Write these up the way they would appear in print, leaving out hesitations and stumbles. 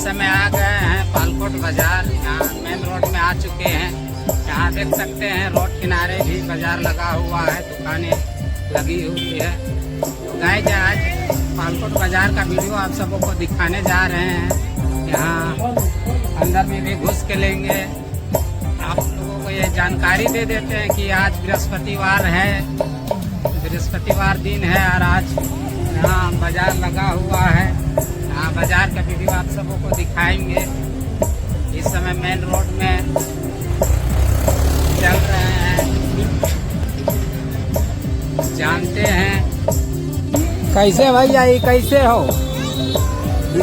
समय आ गए हैं पालकोट बाजार। यहाँ मेन रोड में आ चुके हैं। यहाँ देख सकते हैं रोड किनारे भी बाजार लगा हुआ है, दुकानें लगी हुई है। गाइस आज पालकोट बाजार का वीडियो आप सबों को दिखाने जा रहे हैं। यहाँ अंदर में भी घुस के लेंगे, आप लोगों को ये जानकारी दे देते हैं कि आज बृहस्पतिवार है, बृहस्पतिवार दिन है और आज यहाँ बाजार लगा हुआ है। यहाँ बाजार का वीडियो आप सबों को दिखाएंगे। इस समय मेन रोड में चल रहे हैं, जानते हैं। कैसे भैया ये कैसे हो?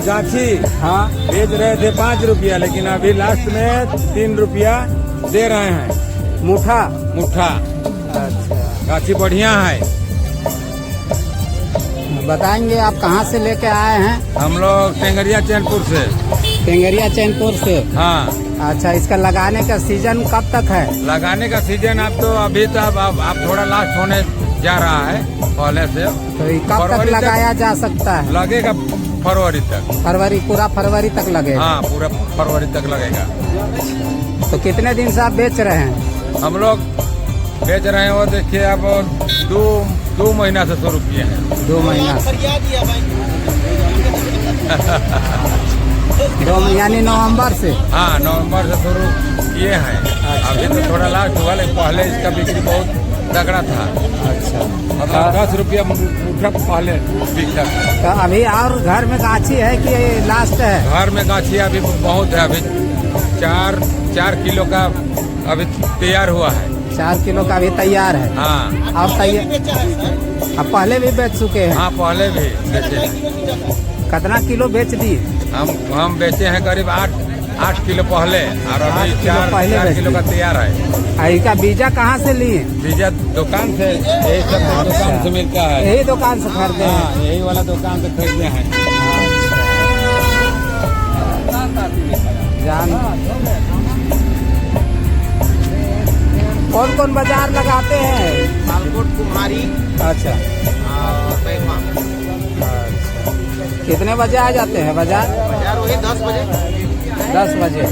गाछी हाँ बेच रहे थे 5 रुपया, लेकिन अभी लास्ट में 3 रुपया दे रहे हैं मुठा। मुठ्ठा। अच्छा गाछी बढ़िया है। बताएंगे आप कहाँ से लेके आए हैं? हम लोग टेंगरिया चैनपुर से। टेंगरिया चैनपुर से। हाँ, अच्छा, इसका लगाने का सीजन कब तक है? लगाने का सीजन अब तो अभी तो अब थोड़ा लास्ट होने जा रहा है पहले से। तो ये कब तक लगाया जा सकता है? लगेगा फरवरी तक। फरवरी, पूरा फरवरी तक लगेगा? हाँ, पूरा फरवरी तक लगेगा। तो कितने दिन से आप बेच रहे हैं? हम लोग बेच रहे हैं, वो देखिए अब 2 महीना से शुरू किए हैं। 2 महीना से। 2 यानी नवंबर से? हाँ, नवंबर से शुरू किए हैं। अभी तो थोड़ा लास्ट हुआ, लेकिन पहले इसका बिक्री बहुत तगड़ा था। अच्छा, मतलब 10 रुपया मुठ्ठा पहले बिकता था। तो अभी और घर में गाछी है कि लास्ट है? घर में गाछी अभी बहुत है। अभी 4 किलो का अभी तैयार हुआ है। 4 किलो का भी तैयार है? हाँ, अब तैयार। अब पहले भी बेच चुके हैं? हाँ, पहले भी बेचे हैं। कितना किलो बेच दिए? हम बेचे हैं करीब 8 किलो पहले, और अभी 4 किलो का तैयार है। इसका बीजा कहाँ से लिए? बीजा दुकान से, यही सब दुकान से मिलता है। यही दुकान से खरीदे हैं? हाँ, यही वाला दुकान से खरीदे हैं। कौन कौन बाजार लगाते हैं? पालकोट, कुम्हारी अच्छा, और बैगमा। कितने बजे आ जाते हैं बाजार? बाजार वही 10 बजे। 10 बजे।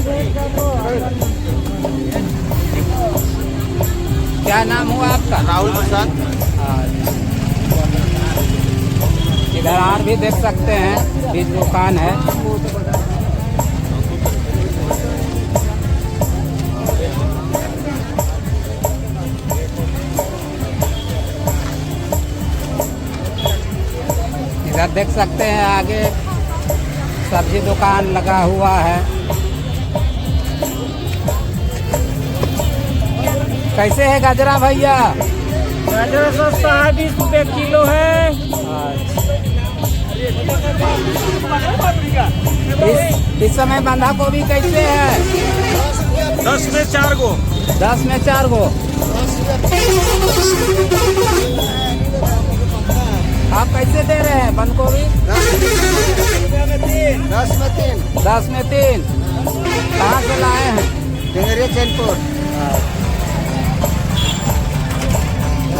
क्या नाम हुआ आपका? राहुल प्रसाद। इधर और भी देख सकते हैं, बीज दुकान है। इधर देख सकते हैं आगे सब्जी दुकान लगा हुआ है। कैसे है गजरा भैया? गाजर सस्ता है, 20 रुपये किलो है। इस समय बंधा गोभी कैसे है? 10 में 4 गो। 10 में 4 गो। आप कैसे दे रहे हैं बंद गोभी? 10 में 3। 10 में 3। कहाँ से लाए हैं? टेंगरिया चैनपुर।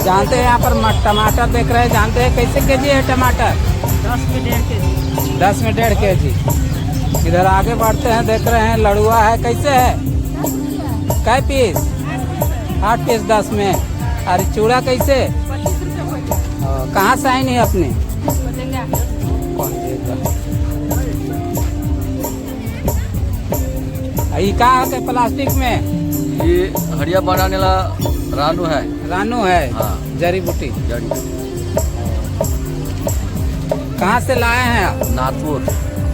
जानते हैं यहाँ पर टमाटर देख रहे हैं, जानते हैं कैसे केजी है टमाटर? 10 में 1.5 केजी। 10 में 1.5 केजी। इधर आगे बढ़ते हैं, देख रहे हैं लड़ुआ है, कैसे है? कै पीस? 8 पीस 10 में। अरे चूड़ा कैसे? कहाँ से आई नहीं अपने? कौन ये कहाँ है प्लास्टिक में? ये हरिया बनाने वाला रानू है। रानू है? हाँ। जड़ी बूटी। जड़ी कहाँ से लाए हैं आप? नाथपुर।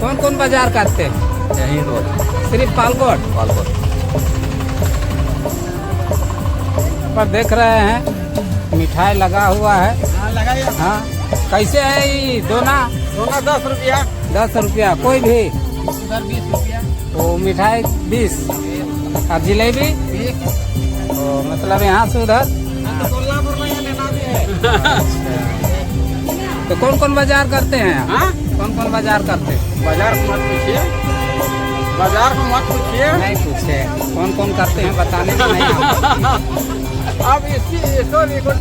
कौन कौन बाजार करते हैं? यही रोड सिर्फ पालकोट पालकोट। पर देख रहे हैं मिठाई लगा हुआ है। हाँ, लगाइए। हाँ, कैसे है ये दोना? दोना 10 रुपया। 10 रुपया कोई भी? उधर 20 रुपया। वो मिठाई 20 और जिलेबी? तो मतलब यहाँ से उधर। तो कौन कौन बाजार करते हैं? हाँ? कौन कौन बाजार करते हैं? बाजार को मत पूछिए, बाजार को मत पूछिए। नहीं पूछे कौन कौन करते हैं, बताने में नहीं आता। अब इसको देखो।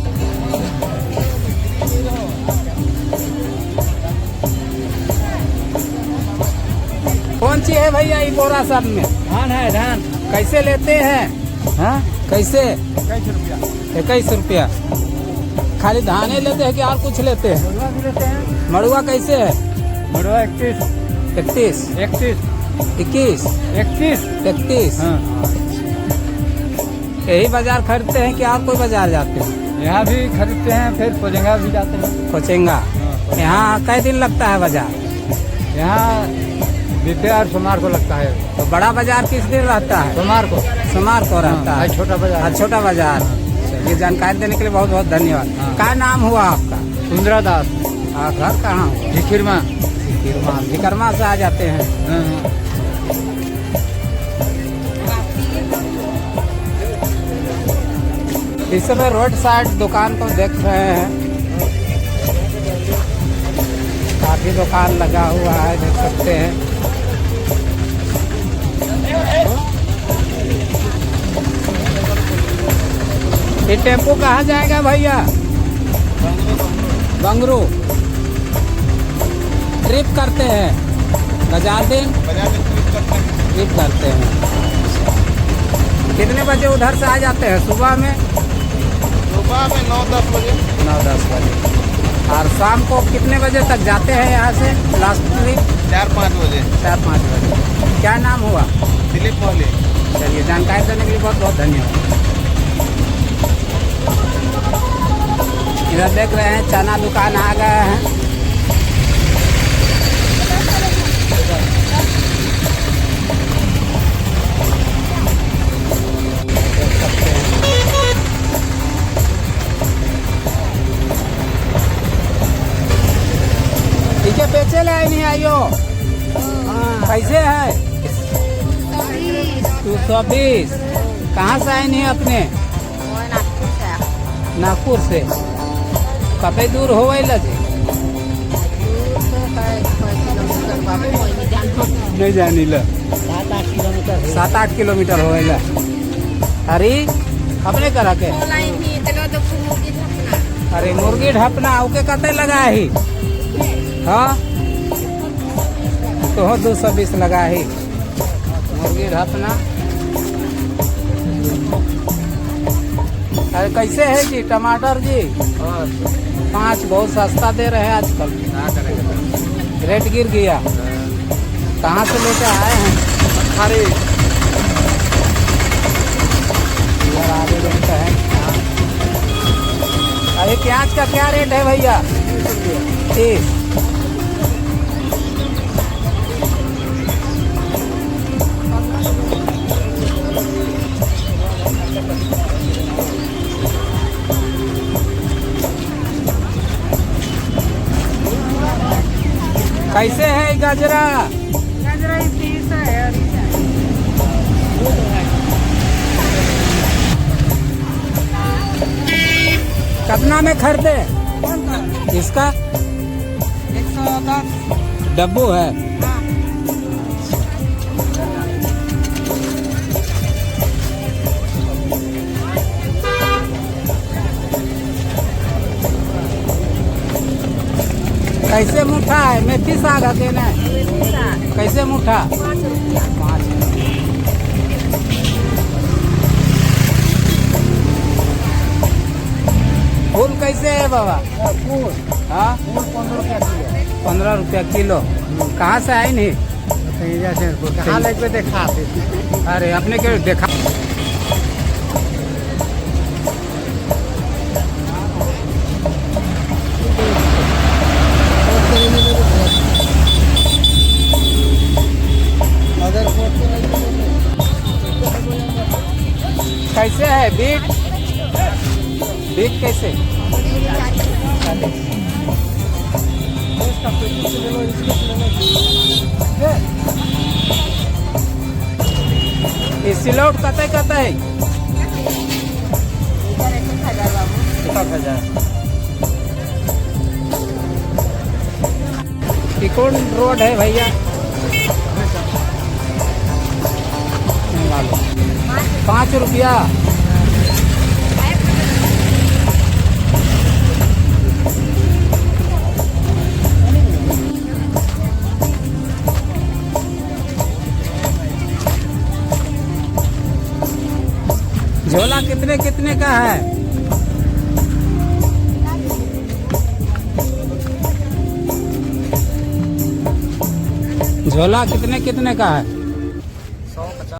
कौन कौन सी है भैया ये बोरा सब में? धान है धान। कैसे लेते हैं? हाँ कैसे? 21 रुपया। 21 रुपया। खाली धाने लेते हैं कि और कुछ लेते हैं? मड़ुआ भी लेते हैं। मड़ुआ कैसे है? मड़ुआ 31 31 31 21 31 31। हाँ। यही बाजार खरीदते हैं कि और कोई बाजार जाते हैं? यहाँ भी खरीदते हैं, फिर कोजेंगा भी जाते हैं। कोचेंगा। यहाँ कै दिन लगता है बाजार? यहाँ बीतेवार सोमवार को लगता है। तो बड़ा बाजार किस दिन रहता है? सोमवार को। सोमवार को रहता है। छोटा बाजार। हाँ, छोटा बाजार। ये जानकारी देने के लिए बहुत बहुत धन्यवाद। क्या नाम हुआ आपका? सुंदरा दास। घर कहाँ हुआ? भिखिरमा। विकर्मा से आ जाते हैं। इस समय रोड साइड दुकान को देख रहे हैं, काफी दुकान लगा हुआ है, देख सकते हैं। ये टेम्पो कहाँ जाएगा भैया? बंगरू ट्रिप करते हैं, बाजार दिन ट्रिप करते हैं। कितने बजे उधर से आ जाते हैं? सुबह में 9-10 बजे। 9-10 बजे। और शाम को कितने बजे तक जाते हैं यहाँ से? लास्ट ट्रिप 4-5 बजे। 4-5 बजे। क्या नाम हुआ? दिलीप मोहली। चलिए, जानकारी देने के लिए बहुत बहुत धन्यवाद। इधर देख रहे हैं चना दुकान आ गए हैं। ठीक है, बेचे ले नहीं आइयो। कैसे है? 220। कहाँ से आए नहीं अपने? नागपुर से। कते दूर हो गई लजे? नहीं जानी ल 7-8 किलोमीटर हो गई। अरे अपने करा के? अरे मुर्गी ढपना ओके कते लगा ही? हाँ तो 220 लगा ही मुर्गी ढपना। अरे कैसे है जी टमाटर जी? 5 बहुत सस्ता दे रहे हैं आजकल। रेट गिर गया। कहाँ से लेके आए हैं? अरे आगे देखते हैं। अरे प्याज का क्या रेट है भैया? 30। कैसे है गजरा? गजरा 30 है। कितना में खरीदे? इसका 110 डब्बू है। कैसे मुठा है? मेथी साग देना है। कैसे मुठा? 5 फूल कैसे है बाबा? फूल हाँ 15 रुपया किलो। कहाँ से आए नहीं? कहाँ लेके देखा? अरे अपने के देखा। कैसे है बीट? बीट कैसे? ये सिलौट कते कते है? 1,000। ये कौन रोड है भैया? 5 रुपया। झोला कितने कितने का है? झोला कितने कितने का है?